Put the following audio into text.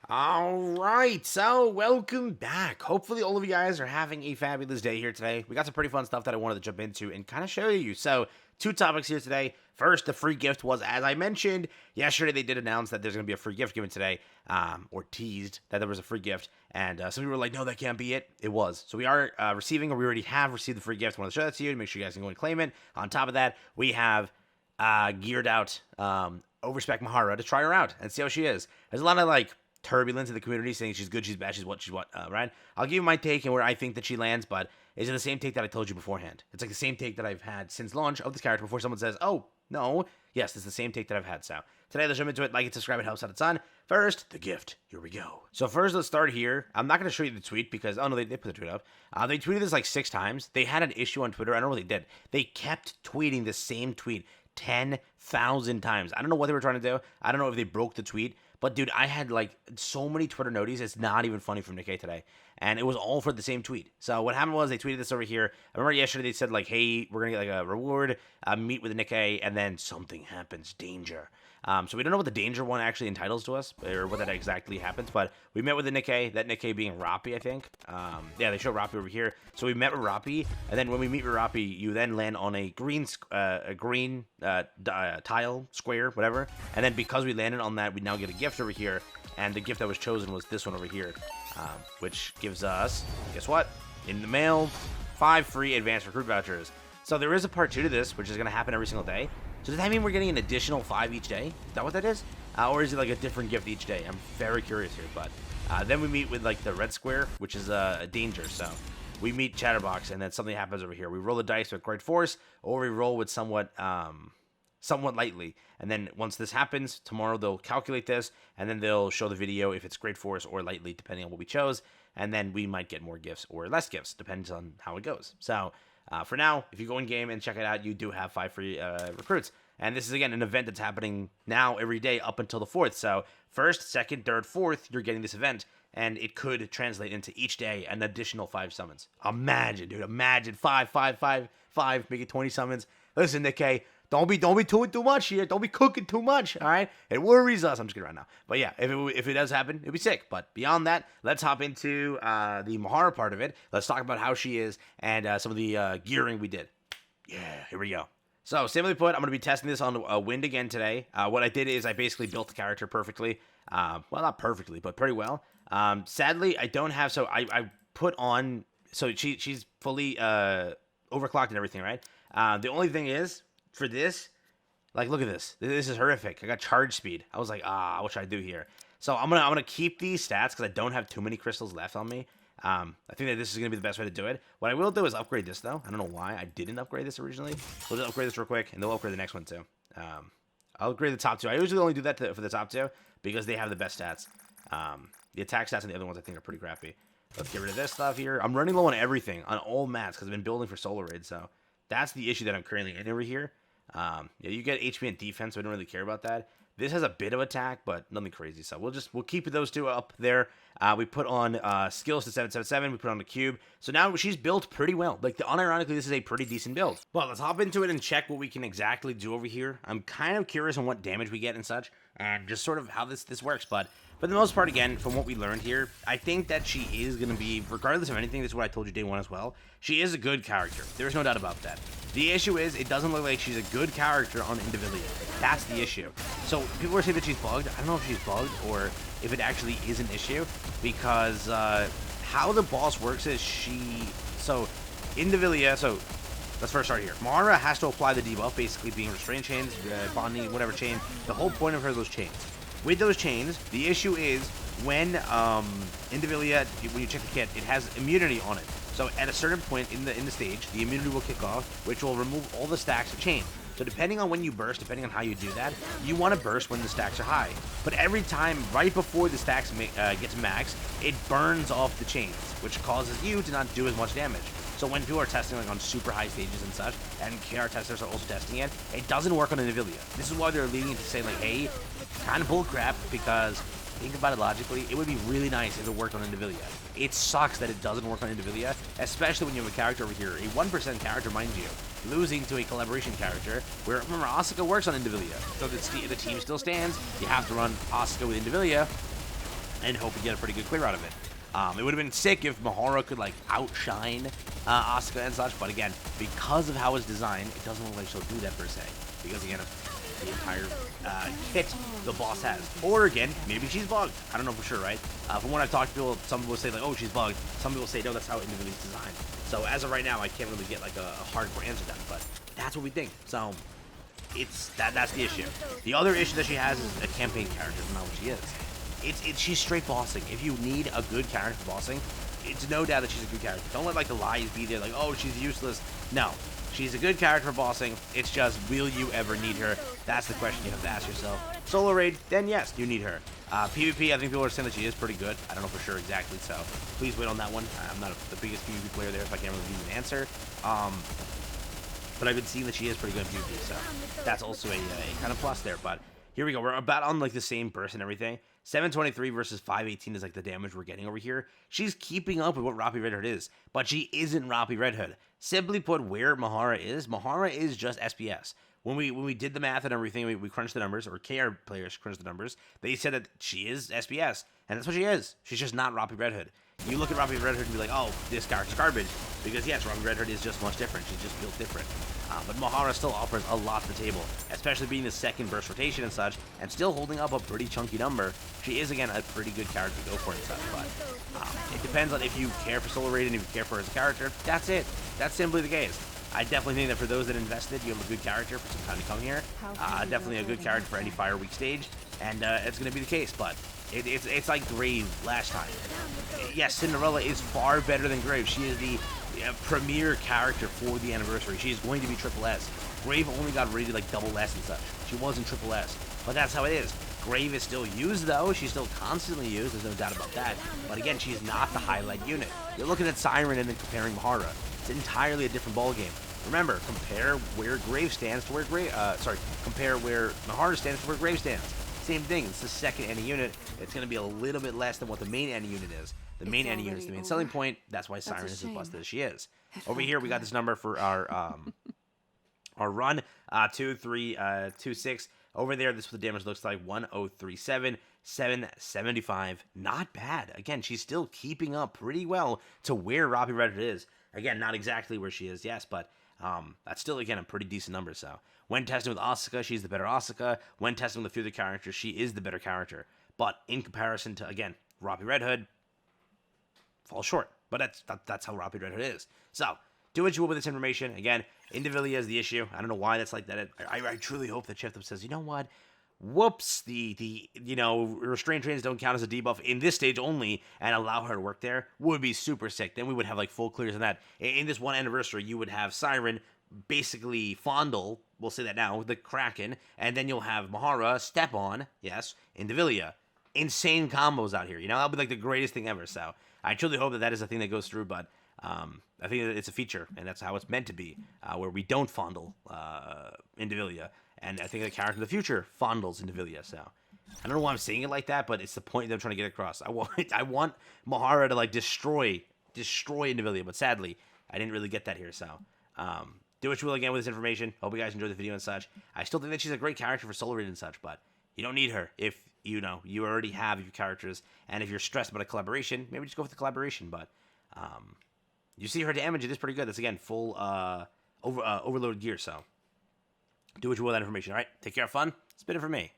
All right, so welcome back. Hopefully, all of you guys are having a fabulous day here today. We got some pretty fun stuff that I wanted to jump into and kind of show you. So, two topics here today. First, the free gift was, as I mentioned yesterday, they did announce that there's going to be a free gift given today, or teased that there was a free gift. And some people were like, no, that can't be it. It was. So, we are receiving, or we already have received the free gift. I want to show that to you to make sure you guys can go and claim it. On top of that, we have geared out Overspec Mihara to try her out and see how she is. There's a lot of turbulence in the community saying she's good, she's bad, she's what, right? I'll give you my take and where I think that she lands, but it's the same take that I told you beforehand. It's like the same take that I've had since launch of this character before someone says, oh, no. Yes, it's the same take that I've had. So today, let's jump into it. Like and subscribe, it helps out a ton. First, the gift. Here we go. So first, let's start here. I'm not going to show you the tweet because, oh no, they put the tweet up. They tweeted this like 6 times. They had an issue on Twitter. I don't know what they did. They kept tweeting the same tweet 10,000 times. I don't know what they were trying to do. I don't know if they broke the tweet. But dude, I had so many Twitter noties. It's not even funny from Nikke today. And it was all for the same tweet. So what happened was they tweeted this over here. I remember yesterday they said hey, we're going to get a reward, meet with Nikke, and then something happens, danger. So we don't know what the danger one actually entitles to us, or what that exactly happens, but we met with the Nikke, that Nikke being Rappi, I think. Yeah, they show Rappi over here. So we met with Rappi, and then when we meet with Rappi, you then land on a green tile, square, whatever, and then because we landed on that, we now get a gift over here, and the gift that was chosen was this one over here, which gives us, guess what? In the mail, 5 free advanced recruit vouchers. So there is a part 2 to this, which is going to happen every single day. So does that mean we're getting an additional 5 each day? Is that what that is? Or is it like a different gift each day? I'm very curious here. But then we meet with the red square, which is a danger. So we meet Chatterbox, and then something happens over here. We roll the dice with great force, or we roll with somewhat lightly. And then once this happens, tomorrow they'll calculate this, and then they'll show the video if it's great force or lightly, depending on what we chose. And then we might get more gifts or less gifts, depends on how it goes. So for now, if you go in game and check it out, you do have 5 free recruits. And this is, again, an event that's happening now every day up until the 4th. So 1st, 2nd, 3rd, 4th, you're getting this event. And it could translate into each day an additional 5 summons. Imagine, dude. Imagine 5, 5, 5, 5, make it 20 summons. Listen, Nikke, don't be doing too much here. Don't be cooking too much, all right? It worries us. I'm just kidding right now. But yeah, if it does happen, it'd be sick. But beyond that, let's hop into the Mihara part of it. Let's talk about how she is and some of the gearing we did. Yeah, here we go. So, simply put, I'm going to be testing this on Wind again today. What I did is I basically built the character perfectly. Well, not perfectly, but pretty well. Sadly, I don't have... So, I put on... So, she's fully overclocked and everything, right? The only thing is, for this... look at this. This is horrific. I got charge speed. I was like, what should I do here? So, I'm gonna keep these stats because I don't have too many crystals left on me. I think that this is going to be the best way to do it. What I will do is upgrade this, though. I don't know why I didn't upgrade this originally. We'll just upgrade this real quick, and they'll upgrade the next one, too. I'll upgrade the top 2. I usually only do that for the top 2 because they have the best stats. The attack stats and the other ones I think are pretty crappy. Let's get rid of this stuff here. I'm running low on everything, on all mats, because I've been building for Solar Raid, so that's the issue that I'm currently in over here. Yeah, you get HP and defense, so I don't really care about that. This has a bit of attack, but nothing crazy. So we'll keep those 2 up there. We put on skills to 777. We put on the cube. So now she's built pretty well. Unironically, this is a pretty decent build. Well, let's hop into it and check what we can exactly do over here. I'm kind of curious on what damage we get and such, and just sort of how this works. But for the most part, again, from what we learned here, I think that she is going to be, regardless of anything, this is what I told you day 1 as well, she is a good character. There's no doubt about that. The issue is, it doesn't look like she's a good character on Indivilia. That's the issue. So, people are saying that she's bugged. I don't know if she's bugged or if it actually is an issue, because how the boss works is so, Indivilia, so, let's first start here. Mihara has to apply the debuff, basically being restraint chains, bonding, whatever chain. The whole point of her is those chains. With those chains, the issue is when Indivilia, when you check the kit, it has immunity on it. So at a certain point in the stage, the immunity will kick off, which will remove all the stacks of chain. So depending on when you burst, depending on how you do that, you want to burst when the stacks are high. But every time, right before the stacks get to max, it burns off the chains, which causes you to not do as much damage. So when people are testing on super high stages and such, and KR testers are also testing it, it doesn't work on Indivilia. This is why they're leading to say hey, kind of bullcrap, because think about it logically, it would be really nice if it worked on Indivilia. It sucks that it doesn't work on Indivilia, especially when you have a character over here, a 1% character, mind you, losing to a collaboration character, where, remember, Asuka works on Indivilia, so the team still stands. You have to run Asuka with Indivilia. and hope to get a pretty good clear out of it. It would have been sick if Mihara could like outshine Asuka and such, but again, because of how it's designed, it doesn't look like she'll do that per se. Because again, of the entire kit the boss has. Or again, maybe she's bugged. I don't know for sure, right? From what I've talked to people, some people say like, oh, she's bugged. Some people say no, that's how individually it's designed. So as of right now, I can't really get like a hardcore answer to that, but that's what we think. So that's the issue. The other issue that she has is a campaign character, not what she is. She's straight bossing. If you need a good character for bossing, it's no doubt that she's a good character. Don't let like the lies be there, like, oh, she's useless. No, she's a good character for bossing. It's just, will you ever need her? That's the question you have to ask yourself. Solo raid, then yes, you need her. PvP, I think people are saying that she is pretty good. I don't know for sure exactly, so please wait on that one. I'm not the biggest PvP player there, so I can't really give you an answer. But I've been seeing that she is pretty good at PvP, so that's also a kind of plus there. But here we go. We're about on like the same burst and everything. 723 versus 518 is like the damage we're getting over here. She's keeping up with what Roppy Red Hood is, but she isn't Roppy Red Hood. Simply put, where Mihara is just SPS. When we did the math and everything, we crunched the numbers, or KR players crunched the numbers, they said that she is SPS, and that's what she is. She's just not Roppy Red Hood. You look at Roppy Red Hood and be like, oh, this character's garbage, because yes, Roppy Red Hood is just much different. She's just built different. But Mihara still offers a lot to the table, especially being the second burst rotation and such, and still holding up a pretty chunky number. She is, again, a pretty good character to go for and such, but it depends on if you care for solo raid and if you care for her as a character. That's it. That's simply the case. I definitely think that for those that invested, you have a good character for some time to come here. Definitely a good character for any Fire Week stage, and it's going to be the case, but it's like Grave last time. Yes, Cinderella is far better than Grave. She is the premier character for the anniversary. She is going to be triple S. Grave only got rated like double S and such. She wasn't triple S, but that's how it is. Grave is still used though. She's still constantly used. There's no doubt about that. But again, she's not the highlight unit. You're looking at Siren and then comparing Mihara. It's entirely a different ballgame. Remember, compare where Grave stands to where compare where Mihara stands to where Grave stands. Same thing. It's the second any unit. It's going to be a little bit less than what the main any unit is. The main any unit is the main selling point. That's why Siren is as busted as she is. Over here, we got this number for our run 2326. Over there, this is what the damage looks like: 1037, 775. Not bad. Again, she's still keeping up pretty well to where Roppy Red Hood is. Again, not exactly where she is, yes, but that's still, again, a pretty decent number. So when testing with Asuka, she's the better Asuka. When testing with a few of the characters, she is the better character. But in comparison to, again, Roppy Red Hood, falls short. But that's how Roppy Red Hood is. So do what you will with this information. Again, Indivilia is the issue. I don't know why that's like that. I truly hope that Shift Up says, you know what? Whoops, the restrained trains don't count as a debuff in this stage only, and allow her to work there would be super sick. Then we would have like full clears on that. In this one anniversary, you would have Siren basically fondle, we'll say that now, the Kraken, and then you'll have Mihara step on, yes, Indivilia. Insane combos out here, that'll be like the greatest thing ever. So I truly hope that is a thing that goes through, but I think that it's a feature, and that's how it's meant to be, where we don't fondle Indivilia. And I think the character in the future fondles Indivilia. So I don't know why I'm saying it like that, but it's the point that I'm trying to get across. I want Mihara to like destroy Indivilia, but sadly I didn't really get that here. So do what you will again with this information. Hope you guys enjoyed the video and such. I still think that she's a great character for solo raid and such, but you don't need her if you already have your characters. And if you're stressed about a collaboration, maybe just go with the collaboration. But you see her damage; it is pretty good. That's again full overloaded gear. So do what you will with that information. All right, take care, have fun. It's been it for me.